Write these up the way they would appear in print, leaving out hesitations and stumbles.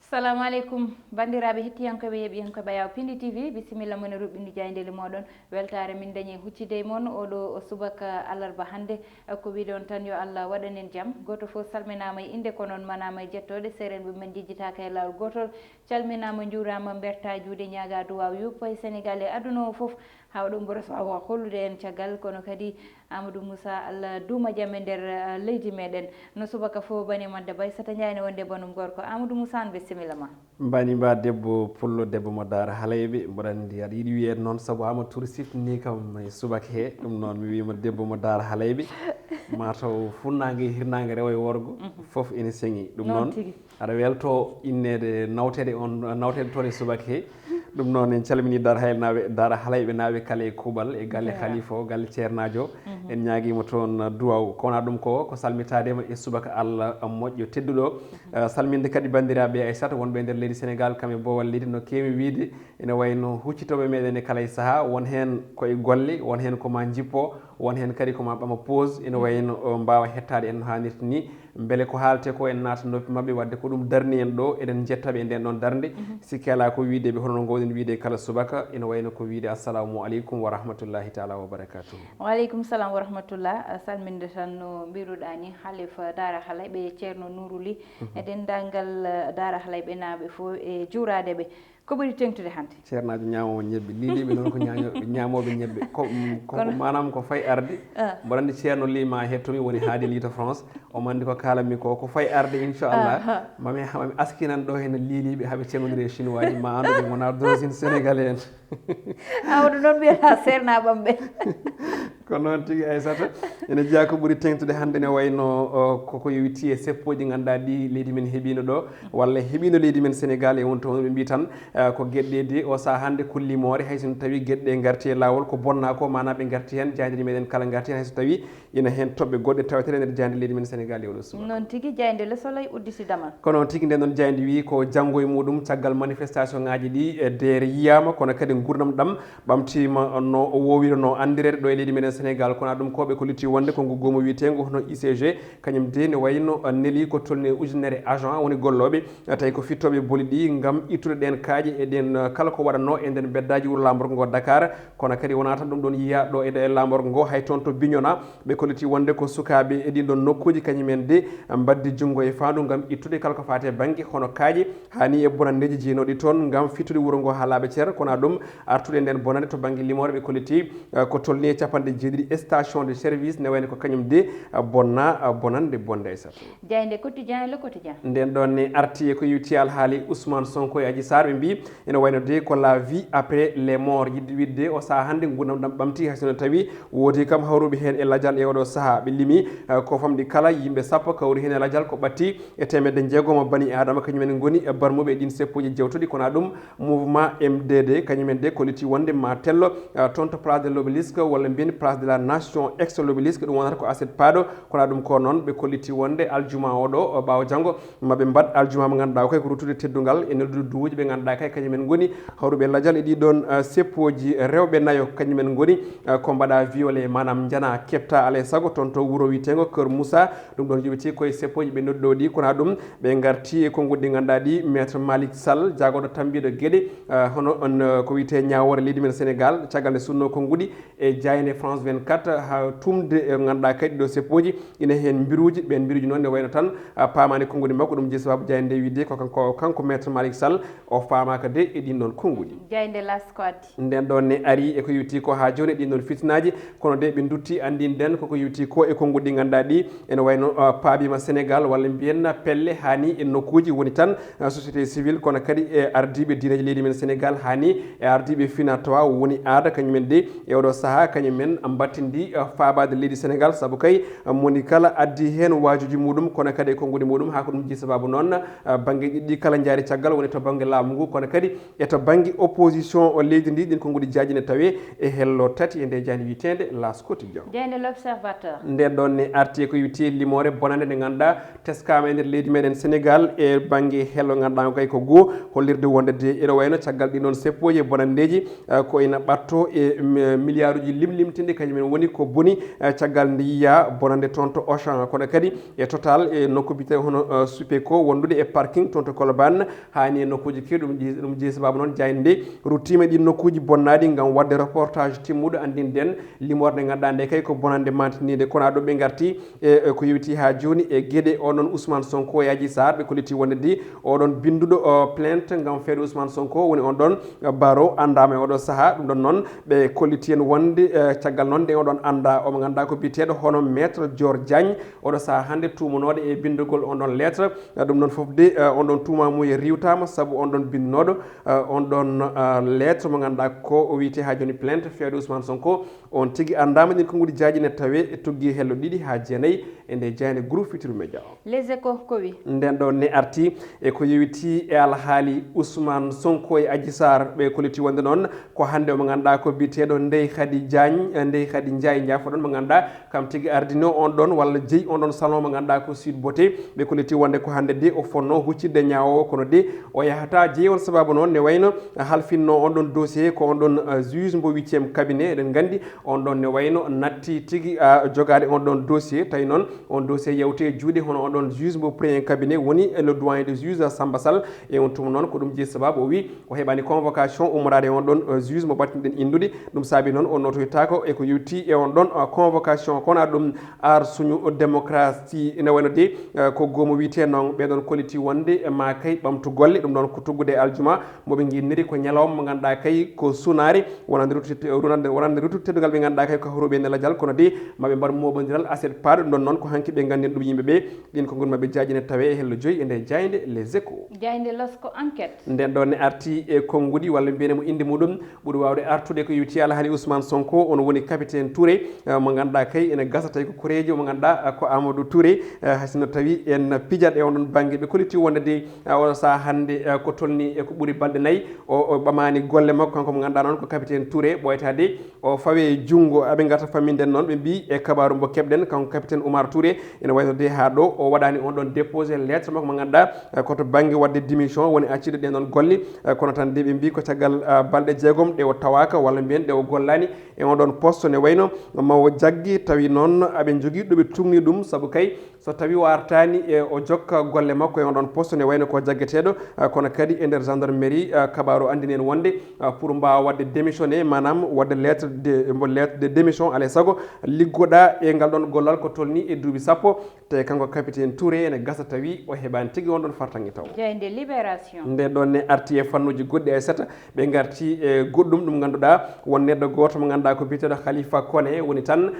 Assalamu alaikum bandiraɓe hettiyankoɓe yeɓiyankoɓe Yaw Pindi TV bisimilla mon ruɓɓindi jayndeli moɗon weltare min dañi huccide mon oɗo subaka alarba hande ko wiɗon tan yo Allah waɗanen jaam goto foof salminama e inde ko noon manama e jettode seren ɓumen jejjitaka e lawol gotol calminama juurama berta juuɗe ñaaga duwaw yuppo e Sénégal e aduna o foof hawa ɗum ɓuura wawa hollude en caggal kono kadi Amadou Moussa Allah duuma jaam e nder leydi meɗen no subaka fo bani madde bay sata jayni wonde bonum gorko Amadou Moussa an bisimilla ma mbani mba debbo pullo debbo mo Daara Halayɓe mboɗa andi aɗa yiiɗi wiyede noon saabu Amadou Touré siftini kam e subaka he ɗum noon mi wima debbo mo Daara Halayɓe mataw funnague e hirnague rewo e worgo foof ene seŋi ɗum noon aɗa welto innede nawtede toon e subaka he ɗum noon en calmini Daara Halayɓe naɓe kala e kuuɓal e galle Khalifa o galle ceernajo en ñaguima toon duwaw kowona ɗum ko salmitadema e subaka Allah moƴƴo tedduɗo salminde kadi bandiraɓe Aissata wonɓe nder leydi Sénégal kamɓe bo wallide no kewi wiide ene wayno huccitoɓe meɗen e kala e saaha won hen koye golle won hen koma jippo won hen kadi koma ɓama pause ene wayno mbawa hettade en no hannirta ni beele ko haalte ko en naata noppi mabɓe wadde ko ɗum darni en ɗo eɗen jettaɓe e nden ɗon darde sikki ala ko wiideɓe hono no gowɗen wiide kala subaka ene wayno ko wiide assalamu aleykum wa rahmatullahi taala wa barakatuhu. Waaleykum salam wa rahmatullah salminde tan no mbiruɗa ni Halifa Daara Halayɓe ceerno Nourou Ly e dendagal Daara Halayɓe naaɓe fo e juuradeɓe ko ɓuri tengtude hannde ceernajo ñamowo ñebbe liɗiɓe noon ko ñamoɓe ñebbe ko manam ko fayi arde mboɗa andi ceerno Ly ma hettomi woni haadi liito France omo andi ko kalanmi ko fayi arde inchallah mami askinan ɗo hen liiliɓe haaɓe ceŋodiri e chinois ji ma andu ɓe gona d'origine sénégalais en Amadou noon mbiyata sernaɓam ɓe ko noon tigui Aissata ene jeeya ko ɓuuri tengtude hannde ne wayno koko yewiti e seppoji ganduɗa ɗi leydi men heeɓino ɗo walla heeɓino leydi men Sénégal e wonto ɓe mbi tan ko gueɗɗeji o saaha hannde kullimore hayso tawi gueɗɗe garti e lawol ko bonna ko mana ɓe garti hen jaydeji meɗen kala garti hen hayso tawi ina hen toɓɓe goɗɗe tawetere nder jayde leydi men Sénégal e oɗo suba noon tigui jayde le soleil udditidama ko noon tigui nden noon jayde wi ko janggo e muɗum caggal manifestation ngaji ɗi e deere yiyama kono kadi gurdam ɗam ɓamtima no wowino no andirede ɗo e leydi meɗen Sénégal kono ɗum koɓe ko lutti wonde konko gomo wiyetego hono ICG kañum de ne wayno neeli ko tolni ujunere agent woni golloɓe tawi ko fittoɓe booli ɗi gam ittude ɗen kaaji e ɗen kala ko waɗanno e nden beddaji wuro lamborgo ngo Dakar kono kadi wona tan ɗum ɗon yiya ɗo e lamborgo ngo hay toon to Bignona ɓe koliti wonde ko sukaɓe e ɗin ɗon nokkuji kañumen de mbaddi junggo e fandu gam ittude kala ko fate banggue hono kaaji hani e bonandeji jeenoɗi toon gam fittude wuuro ngo ha laaɓe ceer kono ɗum artude nden bonande to banggue limore ɓe koliti ko tolni e capanɗe jeeɗiɗi station de service ne wayno ko kañum de bonna bonande bonde Aissata jayde quotidien le quotidien nden ɗon ne arti e ko yewti alhaali Ousmane Sonko e Adji Sarr ɓe mbi ene wayno de ko la vie après les morts yidde widde o saaha hannde gurdam ɗam ɓamti haysono tawi woodi kam hawruɓe hen e ladial e oɗo saaha ɓe limi ko famɗi kala yimɓe sappo kawri hen e ladial ko ɓatti e temedde jeegom bani adama kañumen goni barmuɓe e ɗin seppuji jewtuɗi kono ɗum mouvement MDD kañumen de koliti wonde ma tello toon to place de l'Obélisque walla mbiyeni place de la nation ex l'Obélisque ɗum wonata ko aset paɗo kono ɗum ko noon ɓe kolliti wonde aljuma oɗo ɓawa janggo maɓe mbad aljuma mo ganduɗa kay ko ruttude teddugal e noddude duuji ɓe ganduɗa kay kañumen goni hawruɓe ladial e ɗiɗon seppoji rewɓe nayo kañumen goni ko mbaɗa violé manam jana kepta alay saago toon to wuuro witego Kër Moussa ɗum ɗon joɓiti koye seppoji ɓe nodduɗo ɗi kono ɗum ɓe garti e konngol ɗi ganduɗa ɗi maître Malick Sall jagoɗo tambiɗo gueɗe hono on ko wiyete ñawore leydi men Sénégal caggal nde sunno konngudi e jayne France 24 ha tumde ganduɗa kadi ɗo seppoji ina hen mbiruji ɓen mbiruji noon ne wayno tan pamani konngudi makko ɗum jeeyi sababu jayde nde widde ko kanko maître Malick Sall o famaka de e ɗin ɗon konngudi jayde las ko addi nden ɗon ne ari e ko yewti ko ha joni ɗin ɗon fitinaji kono de ɓe dutti andinen koko yewti ko e konngudi ɗi ganduɗa ɗi ene wayno paabima Sénégal walla mbiyen pelle hani e nokkuji woni tan société civile kono kadi e ardiɓe diineji leydi men Sénégal hani e ardiɓe finatoa woni aada kañumen de e oɗo saaha kañumen battindi faabade leydi Sénégal saabu kay moni kala addi hen wajuji muɗum kono kadi e konngudi muɗum ha ko ɗum ji sababu noon banggue ɗiɗɗi kala jaari caggal woni to banggue laamu ngu kono kadi eto banggue opposition o leydi ndi ɗin konngudi jaajine tawe e hello tati e nde jani witende las quotidien jeyde l'observateur nden ɗon ne arti ko witi limore bonande nde ganduɗa teskama e nder leydi meɗen sénégal e banggue hello ganduɗa kay ko goo hollirde wondede ene wayno caggal ɗi noon seppoji e bonandeji ko ina ɓatto e milliard uji limlimtinde kañumen woni ko boni caggal nde yiya bonande toon to Auchan kono kadi e total e nokku bite hono Supeco wondude e parking toon to Colobane hani e nokkuji kewɗi ɗum jeeyi sababu noon jayde nde ruttima ɗin nokkuji bonnadi gam wadde reportage timmuɗo andinden limorde ganduɗa nde kay ko bonande mantinide kono aɗo ɓe garti e ko yewti ha joni e gueɗe oɗon Ousmane Sonko e Adji Sarr ɓe kolliti wondedi oɗon binduɗo plainte gam feere Ousmane Sonko woni on ɗon baro andama e oɗo saaha ɗum ɗon noon ɓe kolliti hen wonde caggal noon nde oɗon anda omo ganduɗa ko biteɗo hono maître Dior Diagne oɗo saaha hande tumanoɗo e bindugol on ɗon lettre ɗum ɗon foof de on ɗon tumamuye riwtama saabu on ɗon binnoɗo on ɗon lettre mo ganduɗa ko o wiyete ha joni plainte feere Ousmane Sonko on tigui andama ɗin konngudi jaajine tawe togui hello ɗiɗi ha jeenayyi e nde jeyande groupe Futurs Médias les échos ko wi nden ɗon ne arti e ko yewiti e alhaali Ousmane Sonko e Adji Sarr ɓe kolliti wonde noon ko hande mo ganduɗa ko biteɗo Ndeye Khady Diagne Ndeye Khady Ndiaye jafoɗon mo ganduɗa kam tigui ardino on ɗon walla jeeyi on ɗon salon mo ganduɗa ko Sud Beauté ɓe kolliti wonde ko hande de o fonno huccidde ñawowo kono de o yahata jeeyi on sababu noon ne wayno halfinno on ɗon dossier ko on ɗon juge mbo 8e cabinet eɗen gandi on ɗon ne wayno natti tigui jogade on ɗon dossier tawi noon on dossier yewte juuɗe hono on ɗon juge mbo premier cabinet woni le doyen de juge Samba Sall e on tuma noon ko ɗum jeeyi sababu o wi o heɓani convocation ummorade e on ɗon juge mo battiɗen indude ɗum saabi noon o notoytako eko yewti e on ɗon convocation kono ɗum ar suñu démocratie ene wayno de ko gomo wiyete noon ɓeɗon kolliti wonde ma kay ɓamtu golle ɗum ɗon ko tuggude aljuma moɓe guinniri ko ñalawma mo ganduɗa kay ko sunari wonande rutude teddugal ɓe ganduɗa kay ko hawruɓe nela dial kono de maɓe mbar moɓodiral assiette paɗo ɗum ɗon noon ko hanki ɓe gandin ɗum yimɓeɓe ɗin ko gon mabɓe jaajine tawe e hello joyyi e nde jayde les échos jayde losko enquête nden ɗon ne arti e konngudi walla mbiyene mo inde muɗum ɓuuri wawde artude ko yewti alhaali Ousmane Sonko on woni capitaine Touré mo ganduɗa kay ene gasa tawi ko koreji mo ganduɗa ko Amadou Touré hasino tawi en pijat e onon banggue ɓe kolliti wonde de oɗo saaha hande ko tolni e ko ɓuuri balɗe nayyi o ɓamani golle makko kanko mo ganduɗa noon ko capitaine Touré ɓoytade o fawe junggo aɓe garta famminden noon ɓe mbi e kabaru mo keɓɗen kanko capitaine Oumar Touré ene wayno de ha ɗo o waɗani on ɗon déposé lettre makko mo ganduɗa koto banggue wadde démission woni accide ɗen ɗon golle kono tan de ɓe mbi ko caggal balɗe jeegom ɗe o tawaka walla mbiyen ɗe o gollani e on ɗon poste ne wayno mawo jaggui tawi noon aɓe jogui ɗoɓe tumni ɗum saabu kay so tawi o artani e o jokka golle makko e on ɗon poste ne wayno ko jaggueteɗo kono kadi e nder gendarmerie kabaru andini en wonde pour mbawa wadde démissionné manam wadde lettre de démission alay saago liggoɗa e ngal ɗon gollal ko tolni e duuɓi sappo te kanko capitaine Touré ene gasa tawi o heɓani tigui on ɗon fartangui taw jeyde libération nden ɗon ne arti e fannuji goɗɗi e seta ɓe garti e goɗɗum ɗum ganduɗa won neɗɗo goto mo ganduɗa ko biteɗo Khalifa Koné woni tan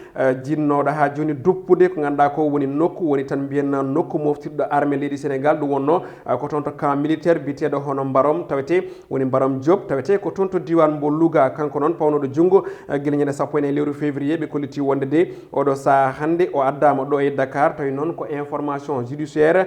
jinnoɗo ha joni duppude ko ganduɗa ko woni nokku woni tan mbiyen nokku moftirɗo armée leydi Sénégal ɗum wonno ko toon to camp militaire biteɗo hono Mbarom tawete woni Mbarom Diop tawete ko toon to diwan mbo Louga kanko noon pawnoɗo junggo guila ñande sappo ene lewru février ɓe kolliti wonde de oɗo saaha hande o addama ɗo e Dakar tawi noon ko information judiciaire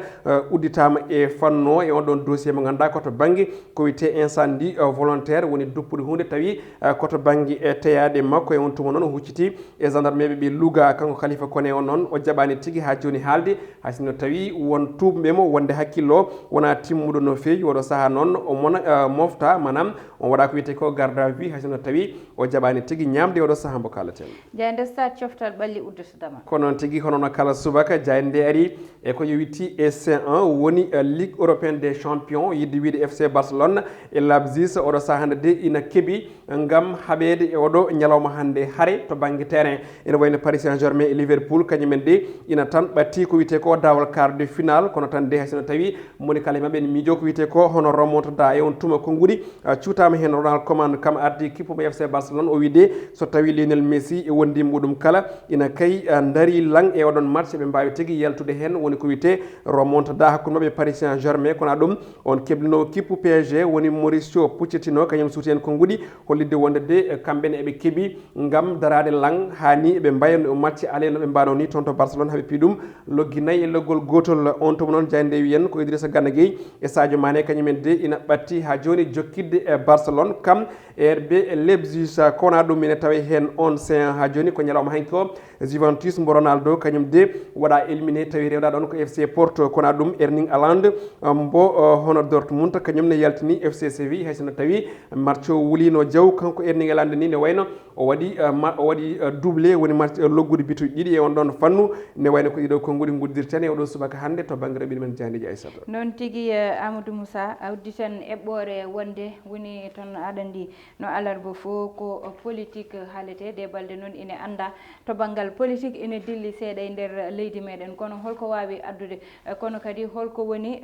udditama e fanno e on ɗon dossier mo ganduɗa koto banggue ko wiyete incendie volontaire woni duppude hunde tawi koto banggue e teyade makko e on tuma noon o hucciti e gendarmeɓe ɓe Louga kanko Khalifa Koné on noon o jaɓani tigui ha joni haalde haysino tawi won tubaɓemo wonde hakkillo wona timmuɗo no feewi oɗo saaha noon o mona mofta manam on waɗa ko wiyete ko garde à vue haysino tawi o jaɓani tigui ñamde oɗo saaha mbo kalaten jayde stade coftal ɓalli udditodama ko noon tigui honono kala subaka jayde ari e ko yowiti EC1 woni Ligue européenne des champions yidde wiide FC Barcelone e Leipzig oɗo saaha hande de ina keeɓi gam haɓede e oɗo ñalawma hande haare to banggue terrain ene wayno Paris Saint-Germain e Liverpool kañumen de ina tan ɓatti ko wiyete ko dawal quart de finale kono tan de haysino tawi moni kala mabɓe ne miijo ko wiyete ko hono remontada e on tuma konngudi cuutama hen Ronald Koeman kam ardi kippuma FC Barcelone o wi de so tawi Lionel Messi e wondi muɗum kala ina kay daari lang e oɗon match ɓe mbawi tigui yaltude hen woni ko wiyete remontada hakkude mabɓe Paris Saint-Germain kono ɗum on keblino kippu PSG woni Mauricio Pochettino kañum suuti hen konngudi hollidde wonde de kamɓene eɓe keeɓi gam darade lang hani ɓe mbayno match ale no ɓe mbano ni toon to Barcelone haaɓe pi ɗum loggi nayi e loggol gotol on tuma noon jande wiyen ko Idrissa Gana Gueye e Sadio Mané kañumen de ina ɓatti ha joni jokkidde e Barcelone kam RB Leipzig kona ɗum ine tawi hen on séan ha joni ko ñalawma hanki ko Juventus mbo Ronaldo kañum de waɗa éliminé tawi rewɗa ɗon ko FC Porto kona ɗum Erling Haaland mbo hono Dortmund kañum ne yaltini FC Séville haysono tawi match o wulino jaw kanko Erling Haaland ni ne wayno o waɗi doublé woni match loggude bituji ɗiɗi e on ɗon fannu ne wayno ko ɗiɗo konnguli guddirten e oɗo subaka hannde to banggue raɓɓiɗi men Diandiji Aissata noon tigui Amadou Moussa awdi tan eɓɓore wonde woni toon aɗa andi no alarba fo ko politique haalete de balde noon ine anda to banggal politique ine dilli seeɗa e nder leydi meɗen kono holko wawi addude kono kadi holko woni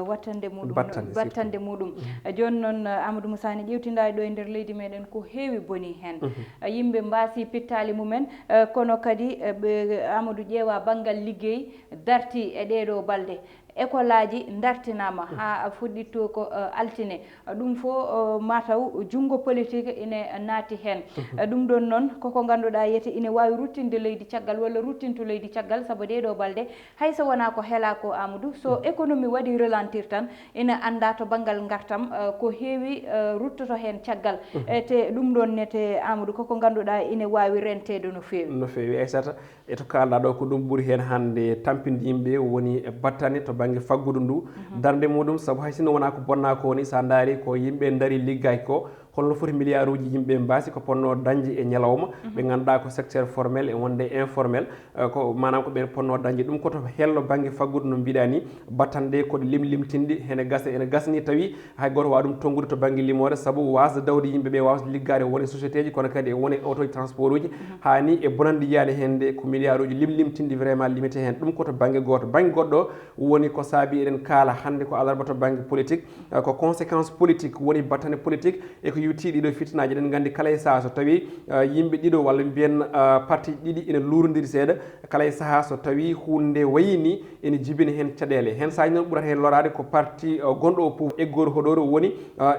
wattande muɗum battande muɗum joni noon Amadou Moussa ne ƴewtinda ɗo e nder leydi meɗen ko heewi boni hen yimɓe mbasi pittali mumen kono kadi ɓe Amadou ƴeewa banggal liggey darti e ɗeɗo balɗe école aji dartinama ha fuɗɗitto ko altine ɗum fo mataw junggo politique ine naati hen ɗum ɗon noon koko ganduɗa yete ine wawi ruttinde leydi caggal walla ruttinto leydi caggal saabu ɗeɗo balɗe hayso wona ko heela ko Amadou so économie waɗi ralentir tan ina anda to banggal gartam ko heewi ruttoto hen caggal te ɗum ɗon nete Amadou koko ganduɗa ine wawi rentede no fewi Aissata e to kalɗa ɗo ko ɗum ɓuuri hen hande tampinde yimɓe woni battane to banggue faggudu ndu darde muɗum saabu hay sinno wona ko bonna ko ni sa daari ko yimɓe daari liggaki ko holno foti milliard uji yimɓe mbasi ko ponno dañde e ñalawma ɓe ganduɗa ko secteur formel e wonde informel ko manam ko ɓe ponno dañde ɗum koto hello banggue faggudu no mbiɗa ni battande koɗe limtinde ene gasni tawi hay goto wawa ɗum tongude to banggue limore saabu wasde dawde yimɓeɓe wasde liggade woni société ji kono kadi e woni auto transport uji hani e bonande yiyade hende ko milliard uji limtinde vraiment limité hen ɗum koto banggue goto banggue goɗɗo woni ko saabi eɗen kaala hande ko alarba to banggue politique ko conséquence politique woni battane politique e ko yutti ɗiɗo fitnaji eɗen gandi kala e saaha so tawi yimɓe ɗiɗo walla mbiyen parti ɗiɗi ene lurodiri seeɗa kala e saaha so tawi hunde wayini ene jibina hen caɗele hen sahaji noon ɓurata hen lorade ko parti gonɗo o pouvoir eggore hoɗore woni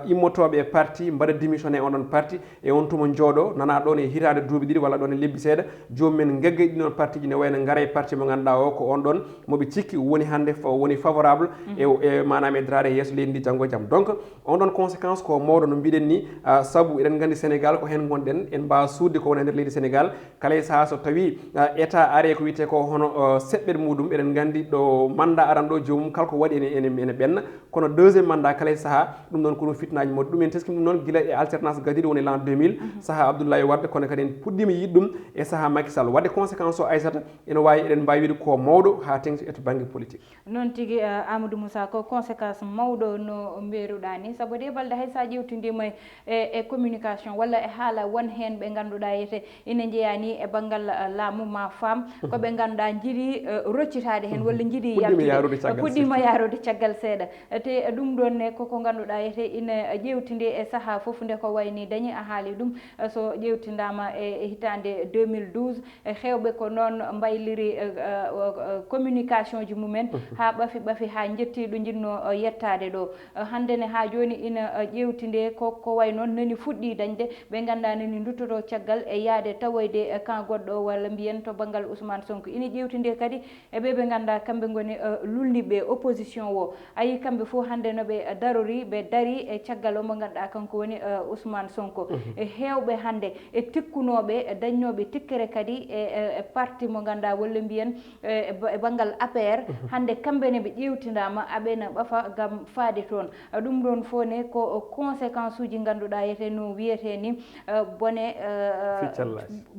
immotoɓe e parti mbaɗa démissionné oɗon parti e on tuma jooɗo nana ɗon e hitande duuɓi ɗiɗi walla ɗon e lebbi seeɗa jomumen gegga ɗi noon parti ji ne wayno gaara e parti mo ganduɗa o ko on ɗon moɓe cikki woni hande woni favorable e manam e darade yesso leydi ndi janggo e jaam donc on ɗon conséquence ko mawɗo no mbiɗen ni saabu eɗen gandi Sénégal ko hen gonɗen en mbawa suudde ko woni e nder leydi Sénégal kala e saaha so tawi état ari ko wiyete ko hono seɓɓere muɗum eɗen gandi ɗo mandat aran ɗo jomum kala ko waɗi ene ɓenna kono deuxiéme mandat kala e saaha ɗum ɗon ko ɗum fitnaji moɗi ɗum en teskima ɗum noon guila e alternance gadiɗo woni l'an 2000 saaha Abdoulaye Wade kono kadi en puɗɗima yiide ɗum e saaha Macky Sall wadde conséquence o Aissata ene wawi eɗen mbawi wiide ko mawɗo ha tengti to banggue politique noon tigui Amadou Moussa ko conséquence mawɗo no mberuɗa ni saabu de balde hay sa ƴewtidima e communication walla e haala won hen ɓe ganduɗa yete ina jeeyani e banggal laamu ma faam ko ɓe ganduɗa jiiɗi roccitade hen walla jiiɗi yaltude puɗɗima yarude caggal seeɗa te ɗum ɗon ne koko ganduɗa yete ina ƴewtide e saaha foof nde ko wayni dañi a haali ɗum so ƴewtidama e hitande 2012 hewɓe ko noon mbayliri communication ji mumen ha ɓafi ha jetti ɗo jinno yettade ɗo hande ne ha joni ina ƴewtide ko way noon nani fuɗɗi dañde ɓe ganduɗa nani duttoto caggal e yaade tawoyde kan goɗɗo walla mbiyen to banggal Ousmane Sonko ina ƴewtide kadi e ɓe ganduɗa kamɓe goni lulniɓe opposition o ayi kamɓe fo hande noɓe darori ɓe dari e caggal o mo ganduɗa kanko woni Ousmane Sonko e hewɓe hande e tikkunoɓe dañnoɓe tikkere kadi e parti mo ganduɗa walla mbiyen e banggal APR hande kamɓene ɓe ƴewtidama aɓena ɓafa gam faade toon ɗum ɗon fo ne ko conséquence uji ganduɗa yete no wiyete ni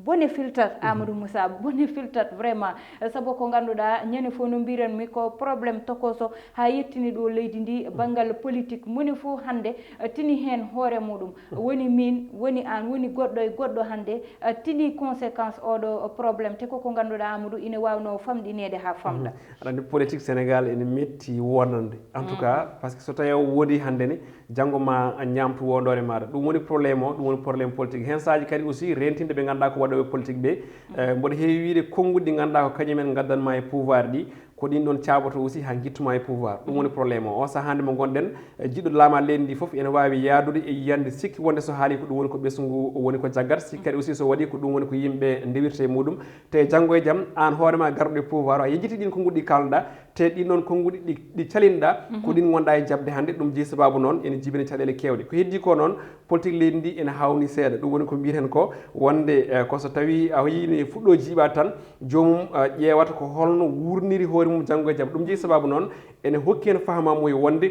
bone filtat Amadou Moussa bone filtat vraiment saabu ko ganduɗa ñande fo no mbiranmi ko probléme tokoso ha yettini ɗo leydi ndi banggal politique moni fo hande tini hen hoore muɗum woni min woni an woni goɗɗo e goɗɗo hande tini conséquence oɗo probléme te koko ganduɗa Amadou ine wawno famɗinede ha famɗa aɗa andi politique Sénégal ene metti wonande en tout cas par ce que so tawi o woodi hande ne janggo ma ñamtu wondore maɗa ɗum woni probléme o ɗum woni probléme politique hen saji kadi aussi rentinde ɓe ganduɗa ko waɗoɓe politique ɓe mboɗo heewi wiide konnguɗi ɗi ganduɗa ko kañumen gaddanma e pouvoir ɗi ko ɗin ɗon caaboto aussi ha guittuma e pouvoir ɗum woni probléme o saha hande mo gonɗen jiɗɗo laama leydi ndi foof ene wawi yaadude e yiyande sikki wonde so haali ko ɗum woni ko ɓesgu woni ko jaggat sikki kadi aussi so waɗi ko ɗum woni ko yimɓe ndewirta e muɗum te janggo e jaam an hoorema garɗo e pouvoir a yejjiti ɗin konnguɗi kalɗa te ɗin ɗon konnguɗi ɗi calinɗa ko ɗin gonɗa e jabde hannde ɗum jeeyi sababu noon ene jibini caɗele kewɗe ko heddi ko noon politique leydi ndi ene hawni seeɗa ɗum woni ko mbiten ko wonde koso tawi a yini fuɗɗo jiiɓa tan jomum ƴeewata ko holno wurniri hoore mum janggo e jaam ɗum jeeyi sababu noon ene hokki hen fahamamuye wonde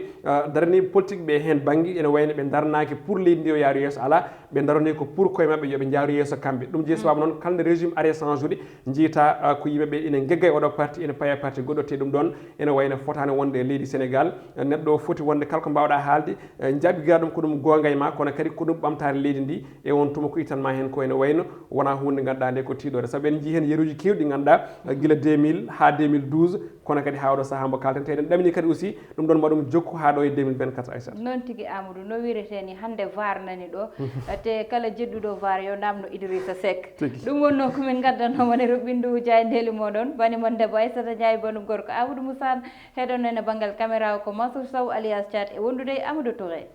darani politique ɓe hen banggue ene wayno ɓe darnaki pour leydi ndi yo yaaru yeeso ala ɓe darani ko pour koye mabɓe yooɓe jaaru yeeso kamɓe ɗum jeeyi sababu noon kalde régime are change ude jiita ko yimɓeɓe ene gegga e oɗo parti ene paaya parti goɗɗo te ɗum ɗon ene wayno fotani wonde e leydi Sénégal neɗɗo o foti wonde kala ko mbawɗa haalde jabbigira ɗum ko ɗum gonga e ma kono kadi ko ɗum ɓamtare leydi ndi e on tuma ko itanma hen ko ene wayno wona hunde ganduɗa nde ko tiiɗore saabu en jii hen yeeruji kewɗi ɗi ganduɗa guila 2000 ha 2012 kono kadi ha oɗo saaha mo kalten te eɗen ɗamini kadi aussi ɗum ɗon mbaɗum jokku ha ɗo e 2024 Aissata noon tigui Amadou no wireteni hande VAR nani ɗo te kala jedduɗo VAR yo namno Idrissa Seck ɗum wonno komin gaddannomo ne ruɓɓindu jayndeli moɗon bani mon debbo Aissata Ndiaye banu gorko Amadou Moussa heɗon en e banggal caméra o ko Mansour Sow alias Thiat e wondude Amadou Touré